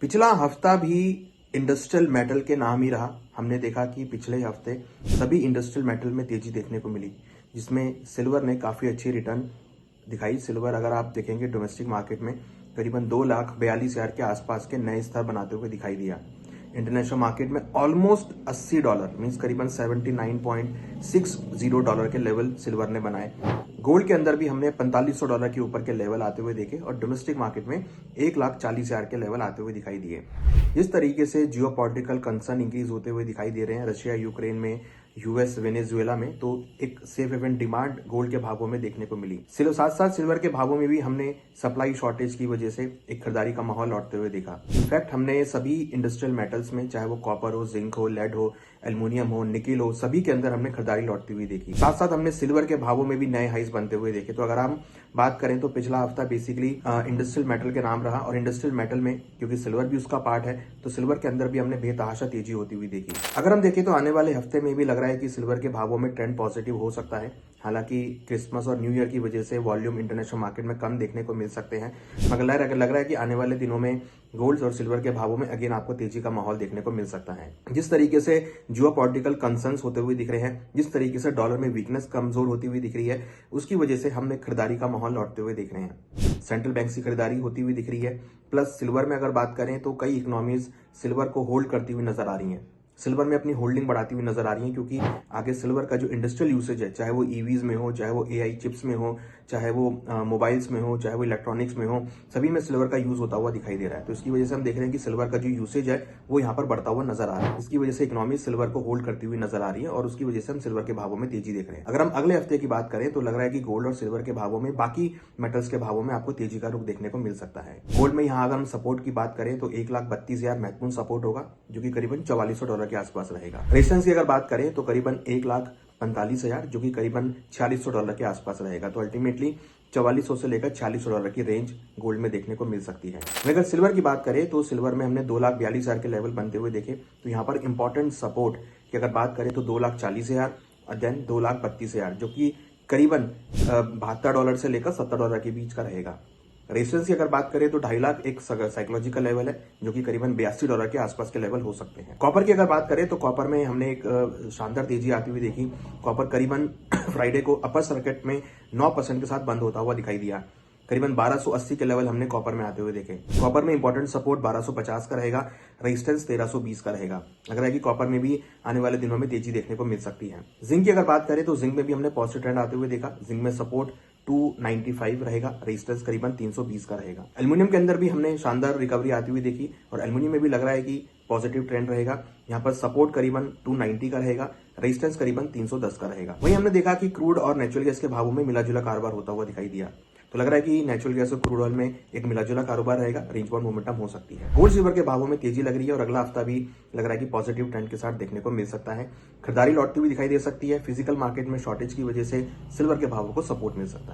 पिछला हफ्ता भी इंडस्ट्रियल मेटल के नाम ही रहा। हमने देखा कि पिछले हफ्ते सभी इंडस्ट्रियल मेटल में तेजी देखने को मिली, जिसमें सिल्वर ने काफ़ी अच्छी रिटर्न दिखाई। सिल्वर अगर आप देखेंगे डोमेस्टिक मार्केट में करीबन 2,42,000 के आसपास के नए स्तर बनाते हुए दिखाई दिया। इंटरनेशनल मार्केट में ऑलमोस्ट $80 मीन्स करीबन $79.60 के लेवल सिल्वर ने बनाए। गोल्ड के अंदर भी हमने $4500 के ऊपर के लेवल आते हुए देखे और डोमेस्टिक मार्केट में 1,40,000 के लेवल आते हुए दिखाई दिए। इस तरीके से जियोपॉलिटिकल कंसर्न इंक्रीज होते हुए दिखाई दे रहे हैं रशिया यूक्रेन में, यूएस वेनेजुएला में, तो एक सेफ हेवन डिमांड गोल्ड के भावों में देखने को मिली। साथ साथ सिल्वर के भावों में भी हमने सप्लाई शॉर्टेज की वजह से एक खरीदारी का माहौल लौटते हुए देखा। इनफैक्ट हमने सभी इंडस्ट्रियल मेटल्स में, चाहे वो कॉपर हो, जिंक हो, लेड हो, एल्युमिनियम हो, निकिल हो, सभी के अंदर हमने खरीदारी लौटती हुई देखी। साथ साथ हमने सिल्वर के भावों में भी नए हाइस बनते हुए देखे। तो अगर हम बात करें तो पिछला हफ्ता बेसिकली इंडस्ट्रियल मेटल के नाम रहा और इंडस्ट्रियल मेटल में क्योंकि सिल्वर भी उसका पार्ट है तो सिल्वर के अंदर भी हमने बेतहाशा तेजी होती हुई देखी। अगर हम देखें तो आने वाले हफ्ते में भी लग रहा है कि सिल्वर के भावों में ट्रेंड पॉजिटिव हो सकता है। हालांकि क्रिसमस और न्यू ईयर की वजह से वॉल्यूम इंटरनेशनल मार्केट में कम देखने को मिल सकते हैं, मगर लग रहा है कि आने वाले दिनों में गोल्ड और सिल्वर के भावों में अगेन आपको तेजी का माहौल देखने को मिल सकता है। जिस तरीके से जियोपॉलिटिकल कंसर्न्स होते हुए दिख रहे हैं, जिस तरीके से डॉलर में वीकनेस कमजोर होती हुई दिख रही है, उसकी वजह से हमने खरीदारी का माहौल लौटते हुए देख रहे हैं। सेंट्रल बैंक की खरीदारी होती हुई दिख रही है। प्लस सिल्वर में अगर बात करें तो कई इकोनॉमीज सिल्वर को होल्ड करती हुई नजर आ रही हैं, सिल्वर में अपनी होल्डिंग बढ़ाती हुई नजर आ रही है, क्योंकि आगे सिल्वर का जो इंडस्ट्रियल यूसेज है, चाहे वो ईवीज में हो, चाहे वो एआई चिप्स में हो, चाहे वो मोबाइल्स में हो, चाहे वो इलेक्ट्रॉनिक्स में हो, सभी में सिल्वर का यूज होता हुआ दिखाई दे रहा है। तो इसकी वजह से हम देख रहे हैं कि सिल्वर का जो यूसेज है वो यहाँ पर बढ़ता हुआ नजर आ रहा है। इसकी वजह से इकोनॉमी सिल्वर को होल्ड करती हुई नजर आ रही है और उसकी वजह से हम सिल्वर के भावों में तेजी देख रहे हैं। अगर हम अगले हफ्ते की बात करें तो लग रहा है कि गोल्ड और सिल्वर के भावों में, बाकी मेटल्स के भावों में आपको तेजी का रुख देखने को मिल सकता है। गोल्ड में यहाँ अगर हम सपोर्ट की बात करें तो 1,32,000 महत्वपूर्ण सपोर्ट होगा, जो कि करीबन $4400 के आसपास रहेगा। रेजिस्टेंस की अगर बात करें तो करीबन 1,45,000, जो कि करीबन $4600 के आसपास रहेगा। तो अल्टीमेटली 4400 से लेकर $4600 की रेंज गोल्ड में देखने को मिल सकती है। अगर सिल्वर की बात करें तो सिल्वर में हमने 2,42,000 के लेवल बनते हुए देखे। तो यहाँ पर इंपॉर्टेंट सपोर्ट की अगर बात करें तो 2,40,000 और देन 2,32,000, जो कि करीबन $72 से लेकर $70 के बीच का रहेगा। रेजिस्टेंस की अगर बात करें तो 2.5 लाख एक साइकोलॉजिकल लेवल है, जो कि करीबन $82 के आसपास के लेवल हो सकते हैं। कॉपर की अगर बात करें तो कॉपर में हमने एक शानदार तेजी आती हुई देखी। कॉपर करीबन फ्राइडे को अपर सर्किट में 9% के साथ बंद होता हुआ दिखाई दिया। करीबन 1280 के लेवल हमने कॉपर में आते हुए देखे। कॉपर में इंपॉर्टेंट सपोर्ट 1250 का रहेगा, रेजिस्टेंस 1320 का रहेगा। लग रहा है कि कॉपर में भी आने वाले दिनों में तेजी देखने को मिल सकती है। जिंक की अगर बात करें तो जिंक में भी हमने पॉजिटिव ट्रेंड आते हुए देखा। जिंक में सपोर्ट 295 रहेगा, रेजिस्टेंस करीबन 320 का रहेगा। एल्युमिनियम के अंदर भी हमने शानदार रिकवरी आती हुई देखी और एल्युमिनियम में भी लग रहा है कि पॉजिटिव ट्रेंड रहेगा। यहाँ पर सपोर्ट करीबन 290 का रहेगा, रेजिस्टेंस करीबन 310 का रहेगा। वहीं हमने देखा कि क्रूड और नेचुरल गैस के भावों में मिलाजुला कारोबार होता हुआ दिखाई दिया। तो लग रहा है कि नेचुरल गैस और क्रूड ऑयल में एक मिलाजुला कारोबार रहेगा, रेंज बाउंड मोमेंटम हो सकती है। गोल्ड सिल्वर के भावों में तेजी लग रही है और अगला हफ्ता भी लग रहा है कि पॉजिटिव ट्रेंड के साथ देखने को मिल सकता है। खरीदारी लौटती हुई दिखाई दे सकती है। फिजिकल मार्केट में शॉर्टेज की वजह से सिल्वर के भावों को सपोर्ट मिल सकता है।